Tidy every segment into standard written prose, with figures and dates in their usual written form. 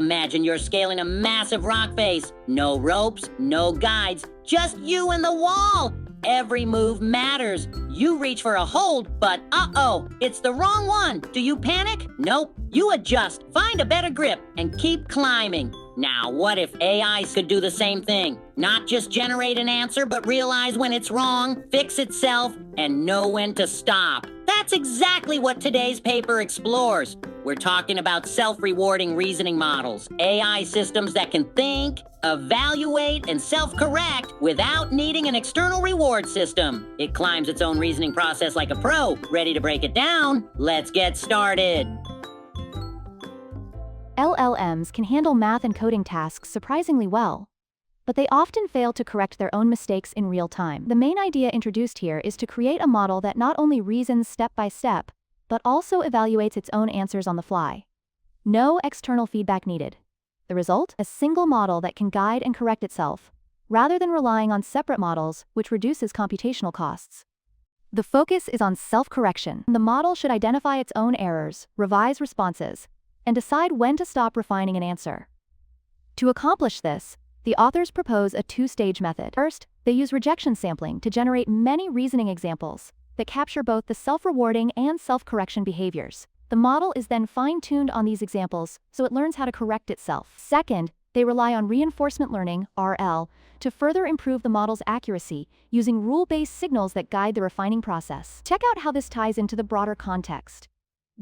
Imagine you're scaling a massive rock face. No ropes, no guides, just you and the wall. Every move matters. You reach for a hold, but uh-oh, it's the wrong one. Do you panic? Nope. You adjust, find a better grip, and keep climbing. Now, what if AI could do the same thing? Not just generate an answer, but realize when it's wrong, fix itself, and know when to stop. That's exactly what today's paper explores. We're talking about self-rewarding reasoning models, AI systems that can think, evaluate, and self-correct without needing an external reward system. It climbs its own reasoning process like a pro. Ready to break it down? Let's get started. LLMs can handle math and coding tasks surprisingly well, but they often fail to correct their own mistakes in real time. The main idea introduced here is to create a model that not only reasons step by step, but also evaluates its own answers on the fly. No external feedback needed. The result? A single model that can guide and correct itself, rather than relying on separate models, which reduces computational costs. The focus is on self-correction. The model should identify its own errors, revise responses, and decide when to stop refining an answer. To accomplish this, the authors propose a two-stage method. First, they use rejection sampling to generate many reasoning examples that capture both the self-rewarding and self-correction behaviors. The model is then fine-tuned on these examples so it learns how to correct itself. Second, they rely on reinforcement learning, RL, to further improve the model's accuracy using rule-based signals that guide the refining process. Check out how this ties into the broader context.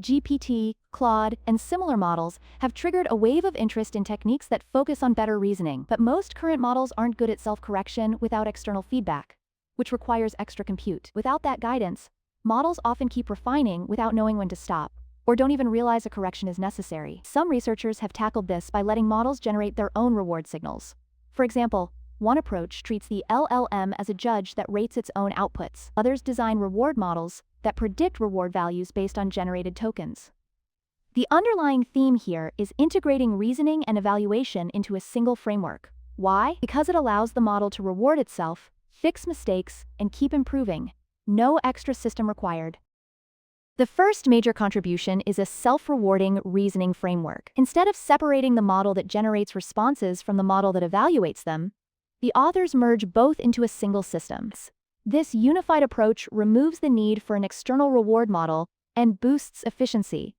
GPT, Claude, and similar models have triggered a wave of interest in techniques that focus on better reasoning, but most current models aren't good at self-correction without external feedback, which requires extra compute. Without that guidance, models often keep refining without knowing when to stop, or don't even realize a correction is necessary. Some researchers have tackled this by letting models generate their own reward signals. For example, one approach treats the LLM as a judge that rates its own outputs. Others design reward models that predict reward values based on generated tokens. The underlying theme here is integrating reasoning and evaluation into a single framework. Why? Because it allows the model to reward itself, fix mistakes, and keep improving. No extra system required. The first major contribution is a self-rewarding reasoning framework. Instead of separating the model that generates responses from the model that evaluates them, the authors merge both into a single system. This unified approach removes the need for an external reward model and boosts efficiency.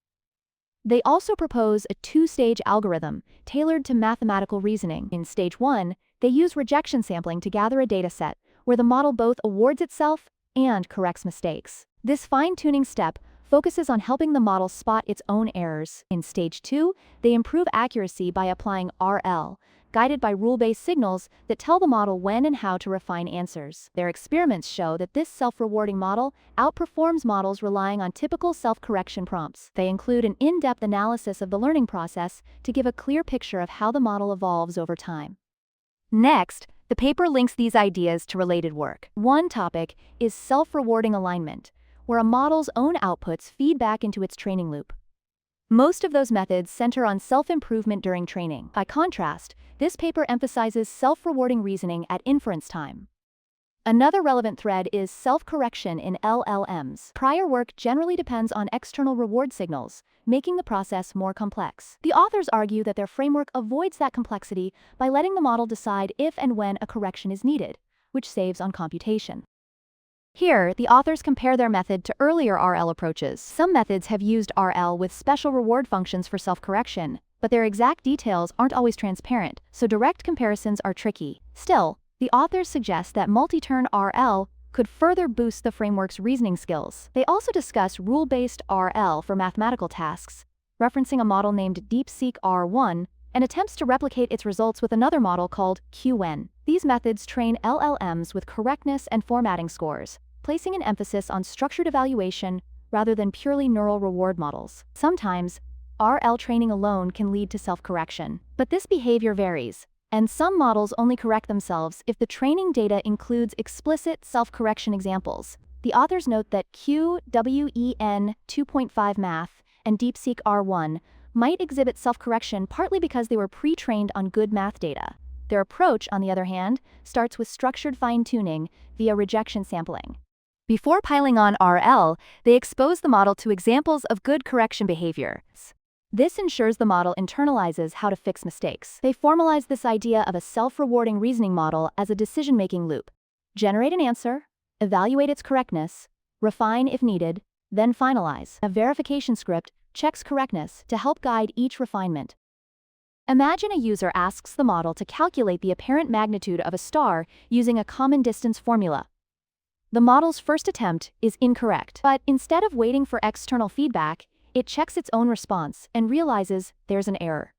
They also propose a two-stage algorithm tailored to mathematical reasoning. In stage 1, they use rejection sampling to gather a dataset where the model both awards itself and corrects mistakes. This fine-tuning step focuses on helping the model spot its own errors. In stage 2, they improve accuracy by applying RL, guided by rule-based signals that tell the model when and how to refine answers. Their experiments show that this self-rewarding model outperforms models relying on typical self-correction prompts. They include an in-depth analysis of the learning process to give a clear picture of how the model evolves over time. Next, the paper links these ideas to related work. One topic is self-rewarding alignment, where a model's own outputs feed back into its training loop. Most of those methods center on self-improvement during training. By contrast, this paper emphasizes self-rewarding reasoning at inference time. Another relevant thread is self-correction in LLMs. Prior work generally depends on external reward signals, making the process more complex. The authors argue that their framework avoids that complexity by letting the model decide if and when a correction is needed, which saves on computation. Here, the authors compare their method to earlier RL approaches. Some methods have used RL with special reward functions for self-correction, but their exact details aren't always transparent, so direct comparisons are tricky. Still, the authors suggest that multi-turn RL could further boost the framework's reasoning skills. They also discuss rule-based RL for mathematical tasks, referencing a model named DeepSeek R1, and attempts to replicate its results with another model called QN. These methods train LLMs with correctness and formatting scores, placing an emphasis on structured evaluation rather than purely neural reward models. Sometimes, RL training alone can lead to self-correction, but this behavior varies, and some models only correct themselves if the training data includes explicit self-correction examples. The authors note that QWEN 2.5 Math and DeepSeek R1 might exhibit self-correction partly because they were pre-trained on good math data. Their approach, on the other hand, starts with structured fine-tuning via rejection sampling. Before piling on RL, they expose the model to examples of good correction behavior. This ensures the model internalizes how to fix mistakes. They formalize this idea of a self-rewarding reasoning model as a decision-making loop. Generate an answer, evaluate its correctness, refine if needed, then finalize. A verification script checks correctness to help guide each refinement. Imagine a user asks the model to calculate the apparent magnitude of a star using a common distance formula. The model's first attempt is incorrect, but instead of waiting for external feedback, it checks its own response and realizes there's an error.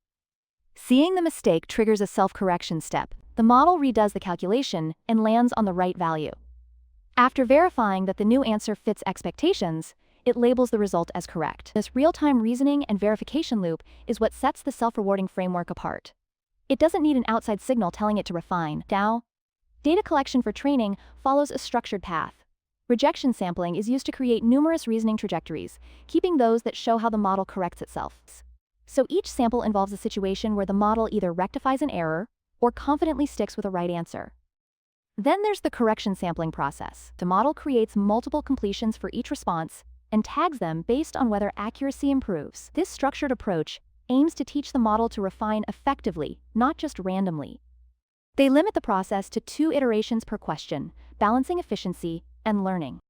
Seeing the mistake triggers a self-correction step. The model redoes the calculation and lands on the right value. After verifying that the new answer fits expectations, it labels the result as correct. This real-time reasoning and verification loop is what sets the self-rewarding framework apart. It doesn't need an outside signal telling it to refine. Now, data collection for training follows a structured path. Rejection sampling is used to create numerous reasoning trajectories, keeping those that show how the model corrects itself. So each sample involves a situation where the model either rectifies an error or confidently sticks with a right answer. Then there's the correction sampling process. The model creates multiple completions for each response and tags them based on whether accuracy improves. This structured approach aims to teach the model to refine effectively, not just randomly. They limit the process to 2 iterations per question, balancing efficiency and learning.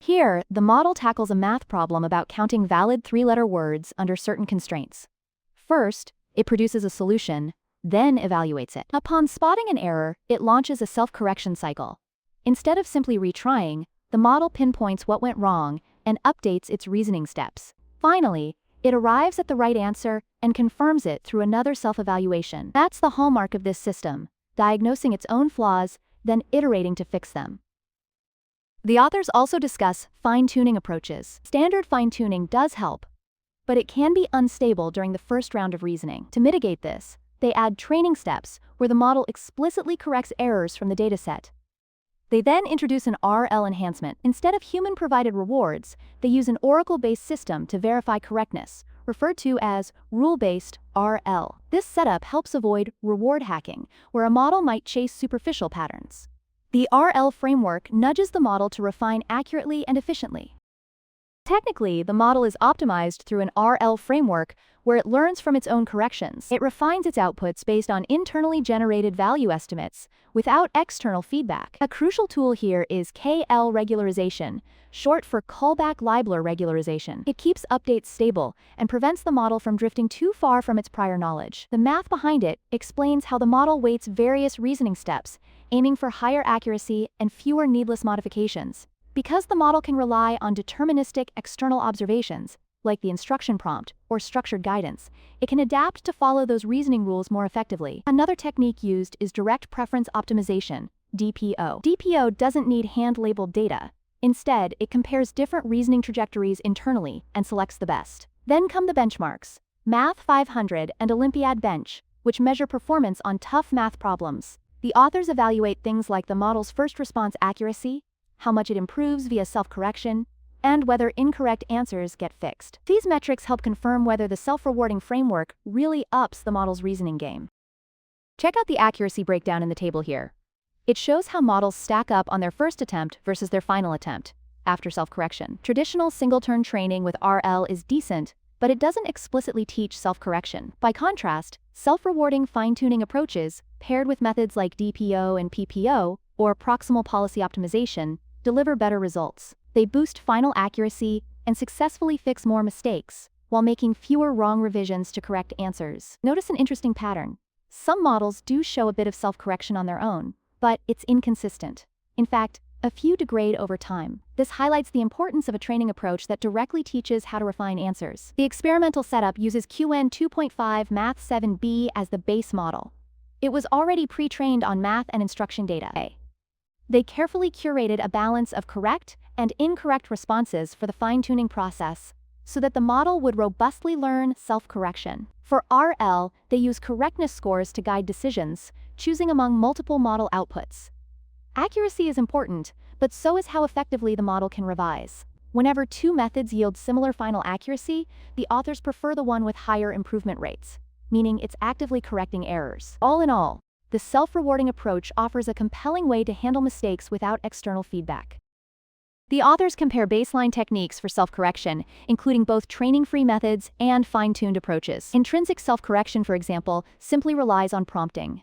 Here, the model tackles a math problem about counting valid 3-letter words under certain constraints. First, it produces a solution, then evaluates it. Upon spotting an error, it launches a self-correction cycle. Instead of simply retrying, the model pinpoints what went wrong and updates its reasoning steps. Finally, it arrives at the right answer and confirms it through another self-evaluation. That's the hallmark of this system, diagnosing its own flaws, then iterating to fix them. The authors also discuss fine-tuning approaches. Standard fine-tuning does help, but it can be unstable during the first round of reasoning. To mitigate this, they add training steps where the model explicitly corrects errors from the dataset. They then introduce an RL enhancement. Instead of human-provided rewards, they use an Oracle-based system to verify correctness, referred to as rule-based RL. This setup helps avoid reward hacking, where a model might chase superficial patterns. The RL framework nudges the model to refine accurately and efficiently. Technically, the model is optimized through an RL framework where it learns from its own corrections. It refines its outputs based on internally generated value estimates without external feedback. A crucial tool here is KL regularization, short for callback Libler regularization. It keeps updates stable and prevents the model from drifting too far from its prior knowledge. The math behind it explains how the model weights various reasoning steps, aiming for higher accuracy and fewer needless modifications. Because the model can rely on deterministic external observations, like the instruction prompt or structured guidance, it can adapt to follow those reasoning rules more effectively. Another technique used is direct preference optimization, DPO. DPO doesn't need hand-labeled data. Instead, it compares different reasoning trajectories internally and selects the best. Then come the benchmarks, Math 500 and Olympiad Bench, which measure performance on tough math problems. The authors evaluate things like the model's first response accuracy, how much it improves via self-correction, and whether incorrect answers get fixed. These metrics help confirm whether the self-rewarding framework really ups the model's reasoning game. Check out the accuracy breakdown in the table here. It shows how models stack up on their first attempt versus their final attempt, after self-correction. Traditional single-turn training with RL is decent, but it doesn't explicitly teach self-correction. By contrast, self-rewarding fine-tuning approaches, paired with methods like DPO and PPO, or proximal policy optimization, deliver better results. They boost final accuracy and successfully fix more mistakes, while making fewer wrong revisions to correct answers. Notice an interesting pattern. Some models do show a bit of self-correction on their own, but it's inconsistent. In fact, a few degrade over time. This highlights the importance of a training approach that directly teaches how to refine answers. The experimental setup uses QN 2.5 Math 7b as the base model. It was already pre-trained on math and instruction data. They carefully curated a balance of correct and incorrect responses for the fine-tuning process, so that the model would robustly learn self-correction. For RL, they use correctness scores to guide decisions, choosing among multiple model outputs. Accuracy is important, but so is how effectively the model can revise. Whenever 2 methods yield similar final accuracy, the authors prefer the one with higher improvement rates, meaning it's actively correcting errors. All in all, the self-rewarding approach offers a compelling way to handle mistakes without external feedback. The authors compare baseline techniques for self-correction, including both training-free methods and fine-tuned approaches. Intrinsic self-correction, for example, simply relies on prompting.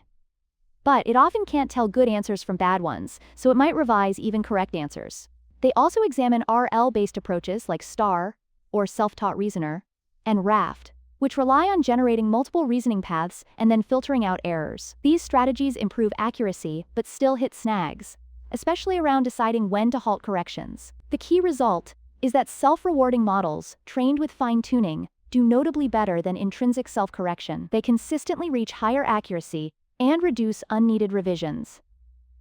But it often can't tell good answers from bad ones, so it might revise even correct answers. They also examine RL-based approaches like STAR, or self-taught reasoner, and RAFT, which rely on generating multiple reasoning paths and then filtering out errors. These strategies improve accuracy, but still hit snags, especially around deciding when to halt corrections. The key result is that self-rewarding models, trained with fine-tuning, do notably better than intrinsic self-correction. They consistently reach higher accuracy and reduce unneeded revisions.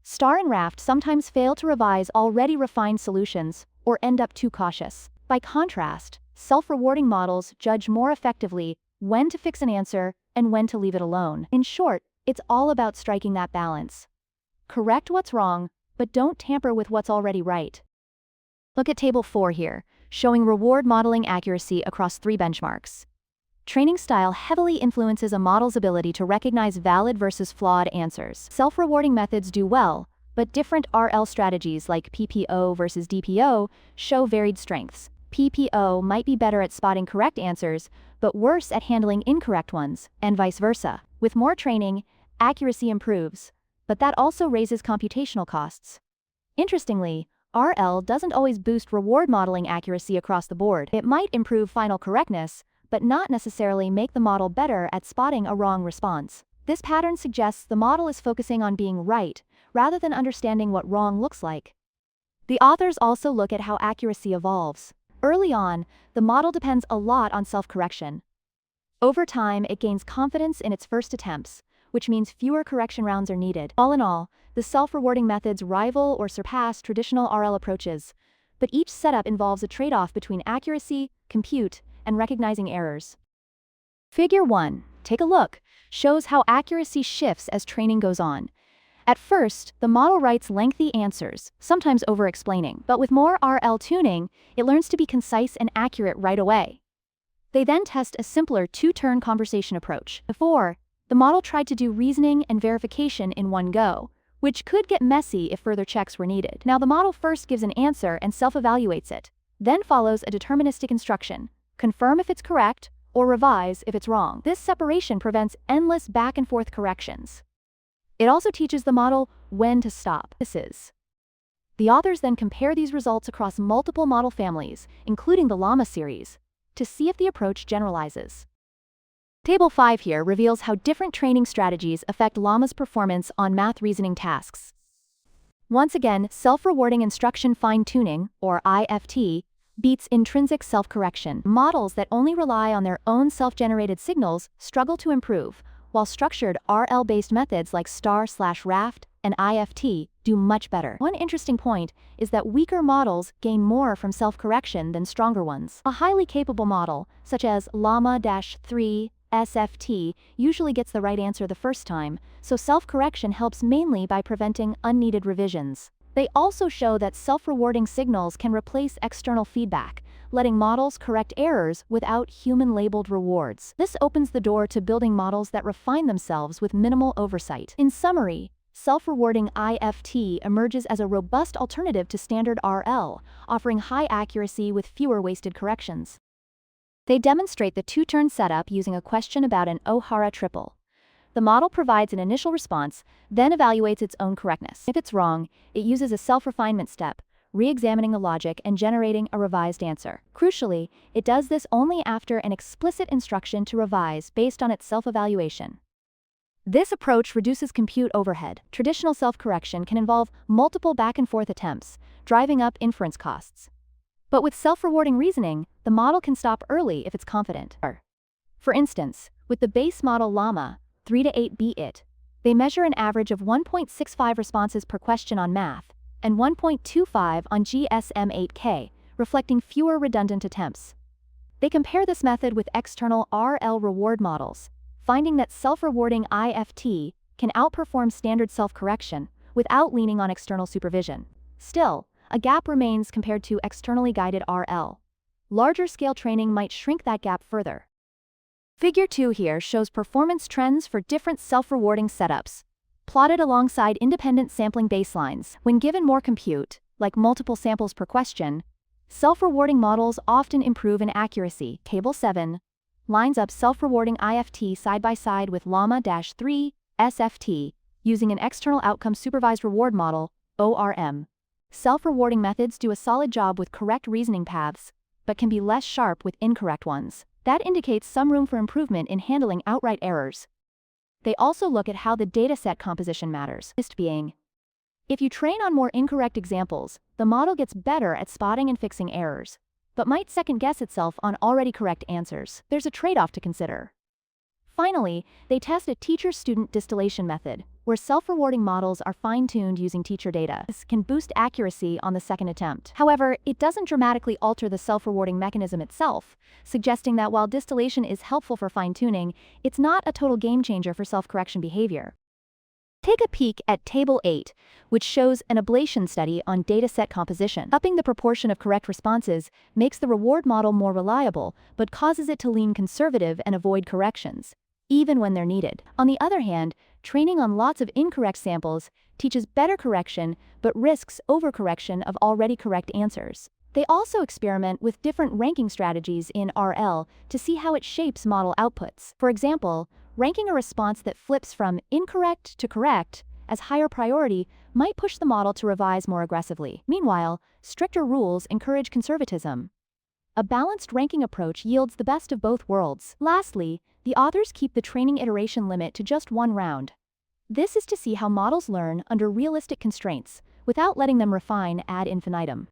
STAR and RAFT sometimes fail to revise already refined solutions or end up too cautious. By contrast, self-rewarding models judge more effectively when to fix an answer and when to leave it alone. In short, it's all about striking that balance. Correct what's wrong, but don't tamper with what's already right. Look at Table 4 here, showing reward modeling accuracy across 3 benchmarks. Training style heavily influences a model's ability to recognize valid versus flawed answers. Self-rewarding methods do well, but different RL strategies like PPO versus DPO show varied strengths. PPO might be better at spotting correct answers, but worse at handling incorrect ones, and vice versa. With more training, accuracy improves, but that also raises computational costs. Interestingly, RL doesn't always boost reward modeling accuracy across the board. It might improve final correctness, but not necessarily make the model better at spotting a wrong response. This pattern suggests the model is focusing on being right, rather than understanding what wrong looks like. The authors also look at how accuracy evolves. Early on, the model depends a lot on self-correction. Over time, it gains confidence in its first attempts, which means fewer correction rounds are needed. All in all, the self-rewarding methods rival or surpass traditional RL approaches, but each setup involves a trade-off between accuracy, compute, and recognizing errors. Figure 1, take a look, shows how accuracy shifts as training goes on. At first, the model writes lengthy answers, sometimes over-explaining, but with more RL tuning, it learns to be concise and accurate right away. They then test a simpler 2-turn conversation approach. Before, the model tried to do reasoning and verification in one go, which could get messy if further checks were needed. Now the model first gives an answer and self-evaluates it, then follows a deterministic instruction: confirm if it's correct, or revise if it's wrong. This separation prevents endless back-and-forth corrections. It also teaches the model when to stop. The authors then compare these results across multiple model families, including the Llama series, to see if the approach generalizes. Table 5 here reveals how different training strategies affect Llama's performance on math reasoning tasks. Once again, self-rewarding instruction fine-tuning, or IFT, beats intrinsic self-correction. Models that only rely on their own self-generated signals struggle to improve, while structured RL-based methods like STAR/RAFT and IFT do much better. One interesting point is that weaker models gain more from self-correction than stronger ones. A highly capable model, such as Llama-3 SFT, usually gets the right answer the first time, so self-correction helps mainly by preventing unneeded revisions. They also show that self-rewarding signals can replace external feedback, letting models correct errors without human-labeled rewards. This opens the door to building models that refine themselves with minimal oversight. In summary, self-rewarding IFT emerges as a robust alternative to standard RL, offering high accuracy with fewer wasted corrections. They demonstrate the 2-turn setup using a question about an O'Hara triple. The model provides an initial response, then evaluates its own correctness. If it's wrong, it uses a self-refinement step, re-examining the logic and generating a revised answer. Crucially, it does this only after an explicit instruction to revise based on its self-evaluation. This approach reduces compute overhead. Traditional self-correction can involve multiple back-and-forth attempts, driving up inference costs. But with self-rewarding reasoning, the model can stop early if it's confident. For instance, with the base model Llama 3 to 8 BIT, they measure an average of 1.65 responses per question on math and 1.25 on GSM-8K, reflecting fewer redundant attempts. They compare this method with external RL reward models, finding that self-rewarding IFT can outperform standard self-correction without leaning on external supervision. Still, a gap remains compared to externally guided RL. Larger-scale training might shrink that gap further. Figure 2 here shows performance trends for different self-rewarding setups, plotted alongside independent sampling baselines. When given more compute, like multiple samples per question, self-rewarding models often improve in accuracy. Table 7 lines up self-rewarding IFT side by side with Llama-3 SFT using an external outcome supervised reward model, ORM. Self-rewarding methods do a solid job with correct reasoning paths, but can be less sharp with incorrect ones. That indicates some room for improvement in handling outright errors. They also look at how the dataset composition matters. If you train on more incorrect examples, the model gets better at spotting and fixing errors, but might second-guess itself on already correct answers. There's a trade-off to consider. Finally, they test a teacher-student distillation method, where self-rewarding models are fine-tuned using teacher data. This can boost accuracy on the second attempt. However, it doesn't dramatically alter the self-rewarding mechanism itself, suggesting that while distillation is helpful for fine-tuning, it's not a total game-changer for self-correction behavior. Take a peek at Table 8, which shows an ablation study on dataset composition. Upping the proportion of correct responses makes the reward model more reliable, but causes it to lean conservative and avoid corrections, even when they're needed. On the other hand, training on lots of incorrect samples teaches better correction, but risks overcorrection of already correct answers. They also experiment with different ranking strategies in RL to see how it shapes model outputs. For example, ranking a response that flips from incorrect to correct as higher priority might push the model to revise more aggressively. Meanwhile, stricter rules encourage conservatism. A balanced ranking approach yields the best of both worlds. Lastly, the authors keep the training iteration limit to just 1 round. This is to see how models learn under realistic constraints, without letting them refine ad infinitum.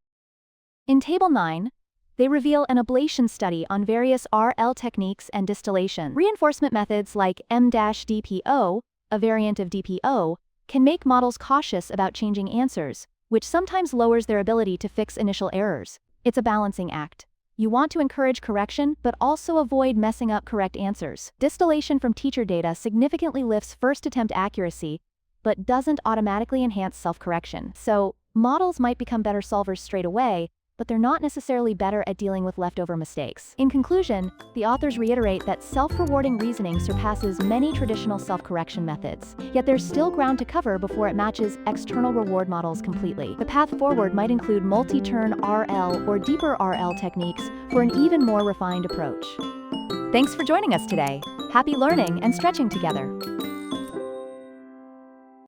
In Table 9, they reveal an ablation study on various RL techniques and distillation. Reinforcement methods like M-DPO, a variant of DPO, can make models cautious about changing answers, which sometimes lowers their ability to fix initial errors. It's a balancing act. You want to encourage correction, but also avoid messing up correct answers. Distillation from teacher data significantly lifts first attempt accuracy, but doesn't automatically enhance self-correction. So, models might become better solvers straight away, but they're not necessarily better at dealing with leftover mistakes. In conclusion, the authors reiterate that self-rewarding reasoning surpasses many traditional self-correction methods, yet there's still ground to cover before it matches external reward models completely. The path forward might include multi-turn RL or deeper RL techniques for an even more refined approach. Thanks for joining us today. Happy learning and stretching together.